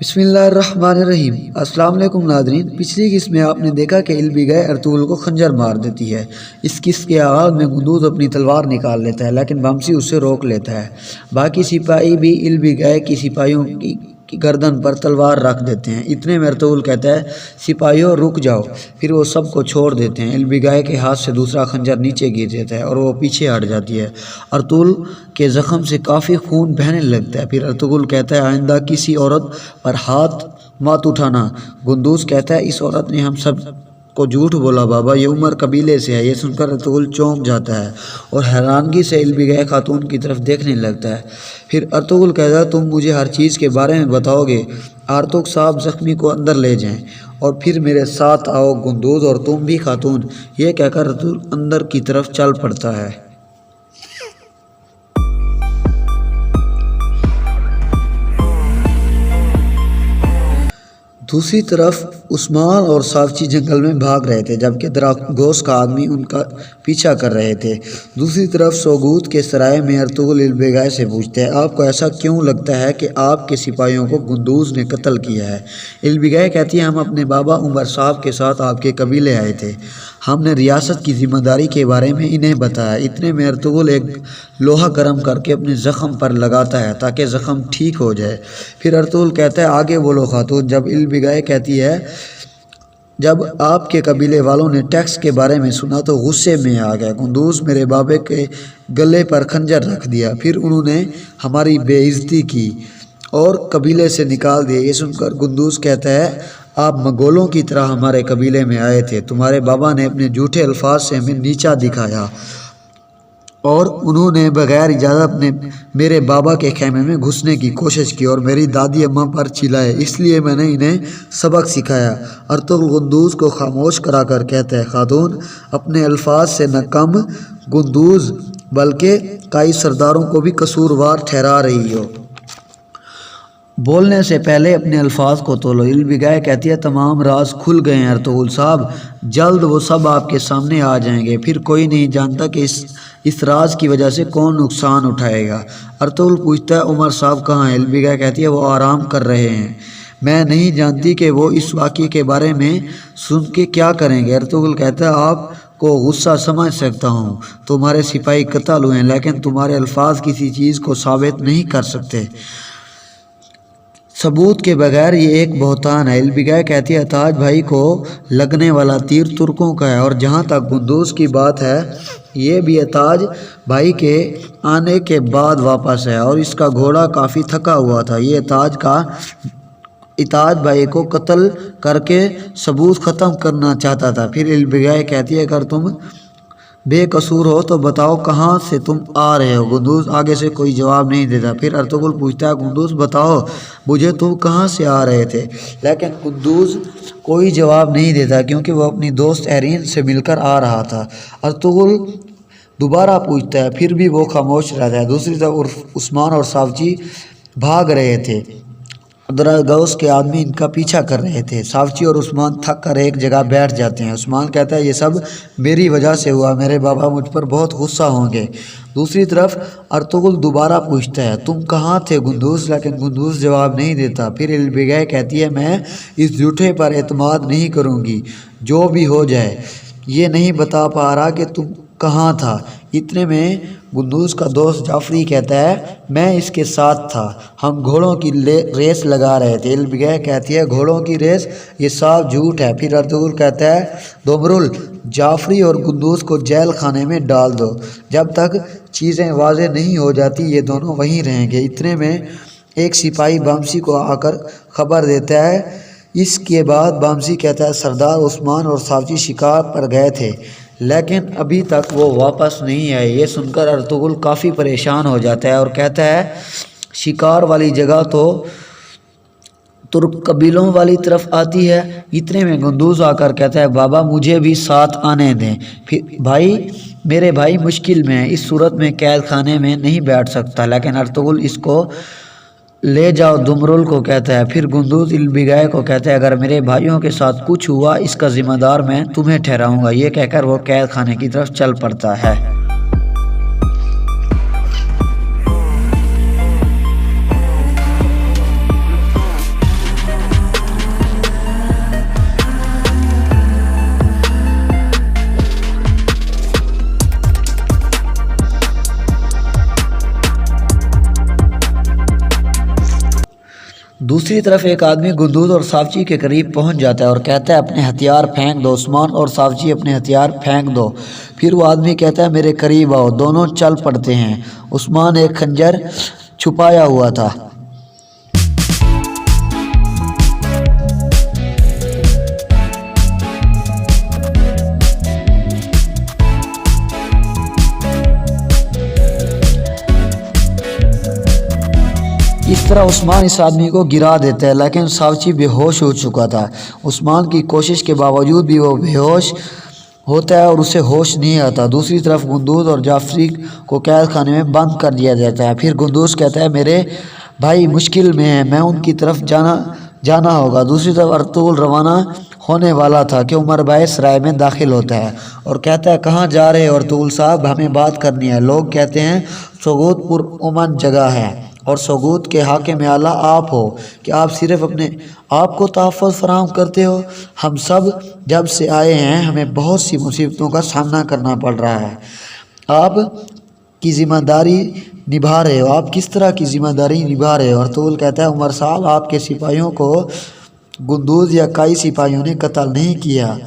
بسم اللہ الرحمن الرحیم۔ السلام علیکم ناظرین، پچھلی قسط میں آپ نے دیکھا کہ البگہ ارطغرل کو خنجر مار دیتی ہے۔ اس قسط کے آغاز میں قندوز اپنی تلوار نکال لیتا ہے، لیکن بمسی اسے روک لیتا ہے۔ باقی سپاہی بھی البگہ کی سپاہیوں کی گردن پر تلوار رکھ دیتے ہیں۔ اتنے میں ارطغرل کہتا ہے، سپاہیوں رک جاؤ۔ پھر وہ سب کو چھوڑ دیتے ہیں۔ البگہ کے ہاتھ سے دوسرا خنجر نیچے گر جاتا ہے اور وہ پیچھے ہٹ جاتی ہے۔ ارطغرل کے زخم سے کافی خون بہنے لگتا ہے۔ پھر ارطغرل کہتا ہے، آئندہ کسی عورت پر ہاتھ مت اٹھانا۔ قندوز کہتا ہے، اس عورت نے ہم سب کو جھوٹ بولا بابا، یہ عمر قبیلے سے ہے۔ یہ سن کر ارطغرل چونک جاتا ہے اور حیرانگی سے البگہ خاتون کی طرف دیکھنے لگتا ہے۔ پھر ارطغرل کہتا ہے، تم مجھے ہر چیز کے بارے میں بتاؤ گے؟ آرطغرل صاحب زخمی کو اندر لے جائیں اور پھر میرے ساتھ آؤ قندوز، اور تم بھی خاتون۔ یہ کہہ کر ارطغرل اندر کی طرف چل پڑتا ہے۔ دوسری طرف عثمان اور ساوچی جنگل میں بھاگ رہے تھے، جبکہ دراگوس کا آدمی ان کا پیچھا کر رہے تھے۔ دوسری طرف سوگوت کے سرائے میں ارطغرل البگہ سے پوچھتا ہے، آپ کو ایسا کیوں لگتا ہے کہ آپ کے سپاہیوں کو قندوز نے قتل کیا ہے؟ البگہ کہتی ہے، ہم اپنے بابا عمر صاحب کے ساتھ آپ کے قبیلے آئے تھے۔ ہم نے ریاست کی ذمہ داری کے بارے میں انہیں بتایا۔ اتنے میں ارطغرل ایک لوہا گرم کر کے اپنے زخم پر لگاتا ہے تاکہ زخم ٹھیک ہو جائے۔ پھر ارطغرل کہتا ہے، آگے بولو خاتون۔ جب البگہ کہتی ہے، جب آپ کے قبیلے والوں نے ٹیکس کے بارے میں سنا تو غصے میں آ گئے۔ قندوز میرے بابے کے گلے پر خنجر رکھ دیا، پھر انہوں نے ہماری بے عزتی کی اور قبیلے سے نکال دیا۔ یہ سن کر قندوز کہتا ہے، آپ منگولوں کی طرح ہمارے قبیلے میں آئے تھے۔ تمہارے بابا نے اپنے جھوٹے الفاظ سے ہمیں نیچا دکھایا اور انہوں نے بغیر اجازت میرے بابا کے خیمے میں گھسنے کی کوشش کی اور میری دادی اماں پر چلائے، اس لیے میں نے انہیں سبق سکھایا۔ ارطغرل قندوز کو خاموش کرا کر کہتا ہے، خاتون، اپنے الفاظ سے نہ کم قندوز بلکہ کئی سرداروں کو بھی قصوروار ٹھہرا رہی ہو۔ بولنے سے پہلے اپنے الفاظ کو تولو۔ البگہ کہتی ہے، تمام راز کھل گئے ہیں ارطغرل صاحب، جلد وہ سب آپ کے سامنے آ جائیں گے۔ پھر کوئی نہیں جانتا کہ اس راز کی وجہ سے کون نقصان اٹھائے گا۔ ارطغرل پوچھتا ہے، عمر صاحب کہاں ہیں؟ البگہ کہتی ہے، وہ آرام کر رہے ہیں۔ میں نہیں جانتی کہ وہ اس واقعے کے بارے میں سن کے کیا کریں گے۔ ارطغرل کہتا ہے، آپ کو غصہ سمجھ سکتا ہوں، تمہارے سپاہی قتل ہوئے ہیں، لیکن تمہارے الفاظ کسی چیز کو ثابت نہیں کر سکتے، ثبوت کے بغیر۔ یہ ایک بہتان ہے۔ البگہ کہتی ہے، تاج بھائی کو لگنے والا تیر ترکوں کا ہے، اور جہاں تک قندوز کی بات ہے، یہ بھی تاج بھائی کے آنے کے بعد واپس ہے اور اس کا گھوڑا کافی تھکا ہوا تھا۔ یہ تاج بھائی کو قتل کر کے ثبوت ختم کرنا چاہتا تھا۔ پھر البگہ کہتی ہے، اگر تم بے قصور ہو تو بتاؤ کہاں سے تم آ رہے ہو؟ قندوز آگے سے کوئی جواب نہیں دیتا۔ پھر ارطغرل پوچھتا ہے، قندوز بتاؤ مجھے تم کہاں سے آ رہے تھے؟ لیکن قندوز کوئی جواب نہیں دیتا کیونکہ وہ اپنی دوست اہرین سے مل کر آ رہا تھا۔ ارطغرل دوبارہ پوچھتا ہے، پھر بھی وہ خاموش رہتا ہے۔ دوسری طرف عثمان اور ساوچی بھاگ رہے تھے، دراگوس کے آدمی ان کا پیچھا کر رہے تھے۔ ساوچی اور عثمان تھک کر ایک جگہ بیٹھ جاتے ہیں۔ عثمان کہتا ہے، یہ سب میری وجہ سے ہوا، میرے بابا مجھ پر بہت غصہ ہوں گے۔ دوسری طرف ارطغرل دوبارہ پوچھتا ہے، تم کہاں تھے قندوز؟ لیکن قندوز جواب نہیں دیتا۔ پھر البگہ کہتی ہے، میں اس جھوٹے پر اعتماد نہیں کروں گی، جو بھی ہو جائے۔ یہ نہیں بتا پا رہا کہ تم کہاں تھا۔ اتنے میں قندوز کا دوست جعفری کہتا ہے، میں اس کے ساتھ تھا، ہم گھوڑوں کی ریس لگا رہے تھے۔ البگہ کہتی ہے، گھوڑوں کی ریس؟ یہ صاف جھوٹ ہے۔ پھر ارطغرل کہتا ہے، دمرل، جعفری اور قندوز کو جیل خانے میں ڈال دو، جب تک چیزیں واضح نہیں ہو جاتی یہ دونوں وہیں رہیں گے۔ اتنے میں ایک سپاہی بامسی کو آ کر خبر دیتا ہے۔ اس کے بعد بامسی کہتا ہے، سردار عثمان اور ساوچی شکار پر گئے تھے لیکن ابھی تک وہ واپس نہیں آئے۔ یہ سن کر ارطغرل کافی پریشان ہو جاتا ہے اور کہتا ہے، شکار والی جگہ تو ترک قبیلوں والی طرف آتی ہے۔ اتنے میں قندوز آ کر کہتا ہے، بابا مجھے بھی ساتھ آنے دیں، میرے بھائی مشکل میں ہیں، اس صورت میں قید خانے میں نہیں بیٹھ سکتا۔ لیکن ارطغرل اس کو لے جاؤ، دمرل کو کہتا ہے۔ پھر قندوز البگہ کو کہتا ہے، اگر میرے بھائیوں کے ساتھ کچھ ہوا اس کا ذمہ دار میں تمہیں ٹھہراؤں گا۔ یہ کہہ کر وہ قید خانے کی طرف چل پڑتا ہے۔ दूसरी तरफ एक आदमी गुंदूज और सावची के करीब पहुंच जाता है और कहता है अपने हथियार फेंक दो। उस्मान और सावची अपने हथियार फेंक दो। फिर वो आदमी कहता है मेरे करीब आओ। दोनों चल पड़ते हैं। उस्मान एक खंजर छुपाया हुआ था। इस तरह उस्मान इस आदमी को गिरा देता है, लेकिन सावची बेहोश हो चुका था। उस्मान की कोशिश के बावजूद भी वो बेहोश होता है और उसे होश नहीं आता। दूसरी तरफ गुंदूज और जाफरी को कैद खाने में बंद कर दिया जाता है। फिर गुंदूज कहता है मेरे भाई मुश्किल में है, मैं उनकी तरफ जाना होगा। दूसरी तरफ अर्तुगरुल रवाना होने वाला था कि उमर भाई सराय में दाखिल होता है और कहता है कहाँ जा रहे हो अर्तुगरुल साहब, हमें बात करनी है। लोग कहते हैं सोगूत अमन जगह है और सोगूत के हाकिम आला आप हो कि आप सिर्फ अपने आप को तहफ़्फ़ुज़ फराहम करते हो। हम सब जब से आए हैं हमें बहुत सी मुसीबतों का सामना करना पड़ रहा है। आप की ज़िम्मेदारी निभा रहे हो। आप किस तरह की ज़िम्मेदारी निभा रहे हो? अर्तुगरुल कहता है उमर साहब आपके सिपाहियों को गुंदूज या कई सिपाहियों ने कत्ल नहीं किया।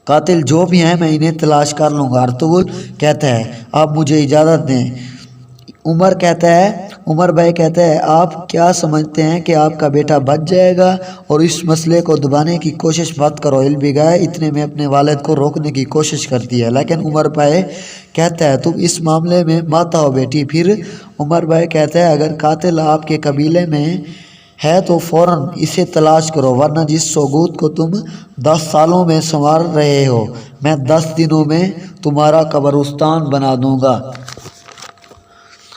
कातिल जो भी हैं मैं इन्हें तलाश कर लूँगा। अर्तुगरुल कहता है आप मुझे इजाज़त दें। उमर भाई कहता है आप क्या समझते हैं कि आपका बेटा बच जाएगा? और इस मसले को दबाने की कोशिश मत करो। इल्बिगाय इतने में अपने वालिद को रोकने की कोशिश करती है, लेकिन उमर भाई कहता है तुम इस मामले में मत आओ बेटी। फिर उमर भाई कहता है अगर कातिल आपके कबीले में है तो फ़ौरन इसे तलाश करो, वरना जिस सोगूत को तुम 10 सालों में संवार रहे हो मैं 10 दिनों में तुम्हारा कब्रिस्तान बना दूंगा।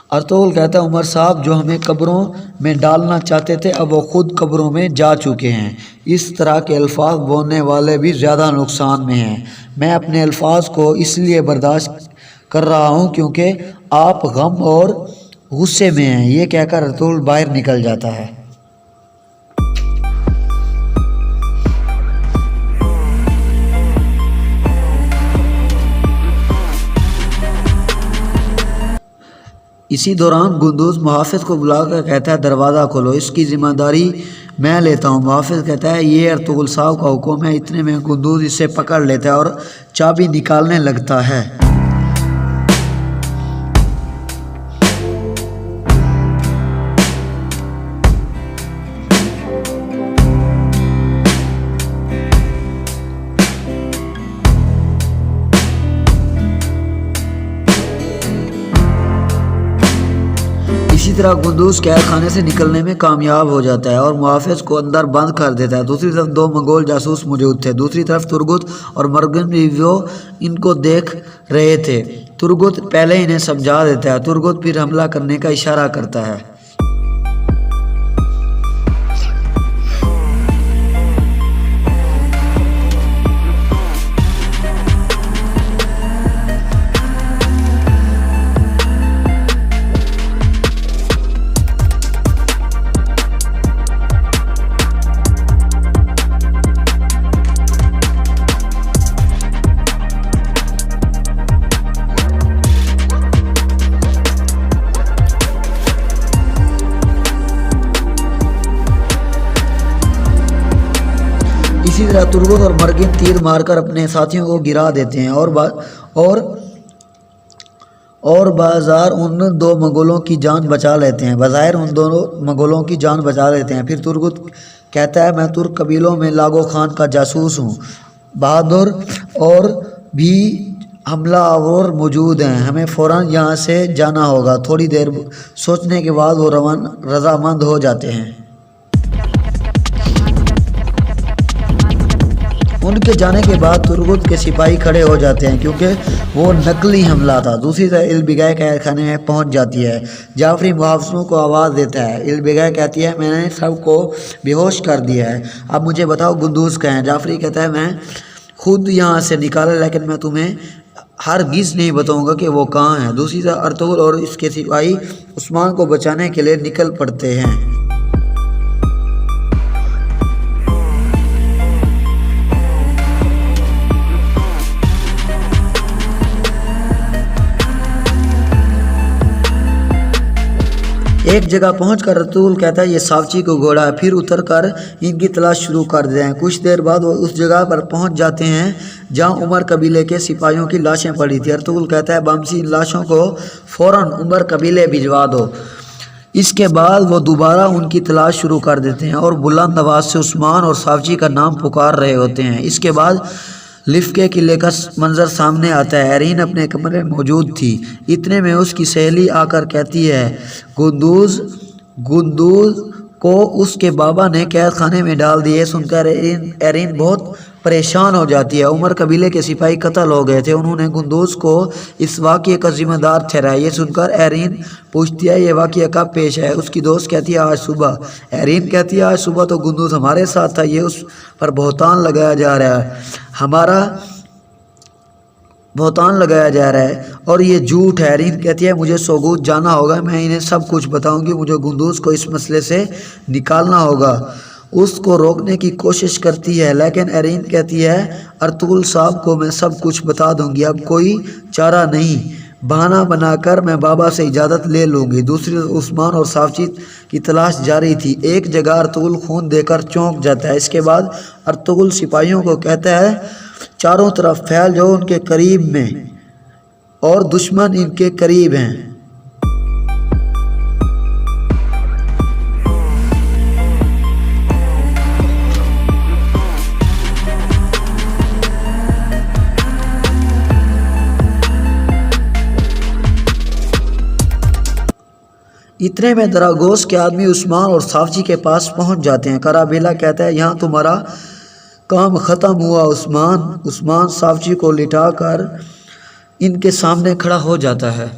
अर्तुगरुल कहता है उमर साहब जो हमें कब्रों में डालना चाहते थे अब वो खुद कब्रों में जा चुके हैं। इस तरह के अल्फाज बोलने वाले भी ज़्यादा नुकसान में हैं। मैं अपने अल्फाज को इसलिए बर्दाश्त कर रहा हूँ क्योंकि आप गम और गुस्से में हैं। ये कहकर अर्तुगरुल बाहर निकल जाता है। इसी दौरान गुंदूज मुहाफिज को बुलाकर कहता है दरवाज़ा खोलो, इसकी ज़िम्मेदारी मैं लेता हूँ। मुहाफिज कहता है ये अर्तुगरुल साहब का हुक्म है। इतने में गुंदूज इसे पकड़ लेता है और चाबी निकालने लगता है। इसी तरह गुंदूज कैद खाने से निकलने में कामयाब हो जाता है और मुहाफिज को अंदर बंद कर देता है। दूसरी तरफ 2 मंगोल जासूस मौजूद थे। दूसरी तरफ तुर्गुत और मरगन रिव्यो इनको देख रहे थे। तुर्गुत पहले इन्हें समझा देता है। तुर्गुत फिर हमला करने का इशारा करता है। इसी तरह तुर्गुत और मरगिन तीर मारकर अपने साथियों को गिरा देते हैं और बाजार उन 2 मंगोलों की जान बचा लेते हैं। बज़ाहिर उन दोनों मंगोलों की जान बचा लेते हैं। फिर तुर्गुत कहता है मैं तुर्क कबीलों में लागो खान का जासूस हूँ। बहादुर और भी हमला आवर मौजूद हैं, हमें फ़ौरन यहाँ से जाना होगा। थोड़ी देर सोचने के बाद वो रजामंद हो जाते हैं। उनके जाने के बाद तुर्गुत के सिपाही खड़े हो जाते हैं क्योंकि वो नकली हमला था। दूसरी तरफ इल्बिगाय कैद खाने में पहुंच जाती है। जाफरी मुहाफिजों को आवाज़ देता है। इल्बिगाय कहती है मैंने सबको बेहोश कर दिया है, अब मुझे बताओ गुंदूज कहाँ है? जाफरी कहता है मैं खुद यहाँ से निकाला, लेकिन मैं तुम्हें हरगिज़ नहीं बताऊँगा कि वो कहाँ है। दूसरी तरफ अर्तुगरुल और इसके सिपाही उस्मान को बचाने के लिए निकल पड़ते हैं। एक जगह पहुंचकर रतुल कहता है ये सावची को घोड़ा है, फिर उतर कर इनकी तलाश शुरू कर देते हैं। कुछ देर बाद वो उस जगह पर पहुंच जाते हैं जहां उमर कबीले के सिपाहियों की लाशें पड़ी थी। रतुल कहता है बमसी इन लाशों को फौरन उमर कबीले भिजवा दो। इसके बाद वो दोबारा उनकी तलाश शुरू कर देते हैं और बुलंद आवाज़ से उस्मान और सावची का नाम पुकार रहे होते हैं। इसके बाद लिफ्के किले का मंजर सामने आता है। एरीन अपने कमरे में मौजूद थी। इतने में उसकी सहेली आकर कहती है गुंदूज को उसके बाबा ने कैद खाने में डाल दिए। सुनकर एरीन बहुत परेशान हो जाती है। उमर कबीले के सिपाही कत्ल हो गए थे, उन्होंने गुंदूज को इस वाक़ये का जिम्मेदार ठहराया। ये सुनकर एरीन पूछती है ये वाक़या कब पेश है। उसकी दोस्त कहती है आज सुबह। एरीन कहती है आज सुबह तो गुंदूज हमारे साथ था, ये उस पर बहतान लगाया जा रहा है, हमारा बहतान लगाया जा रहा है और ये झूठ है। एरीन कहती है मुझे सोगूत जाना होगा, मैं इन्हें सब कुछ बताऊंगी, मुझे गुंदूज को इस मसले से निकालना होगा। उसको रोकने की कोशिश करती है लेकिन एरीन कहती है अर्तुगरुल साहब को मैं सब कुछ बता दूंगी, अब कोई चारा नहीं, बहाना बनाकर मैं बाबा से इजाज़त ले लूँगी। दूसरी उस्मान और सावची की तलाश जारी थी। एक जगह अर्तुगरुल खून देकर चौंक जाता है। इसके बाद अर्तुगरुल सिपाहियों को कहता है चारों तरफ फैल जाओ उनके करीब में और दुश्मन इनके करीब हैं। इतने में दरागोस के आदमी उस्मान और सावची के पास पहुंच जाते हैं। कराबेला कहता है यहाँ तुम्हारा काम ख़त्म हुआ। उस्मान सावची को लिटाकर इनके सामने खड़ा हो जाता है।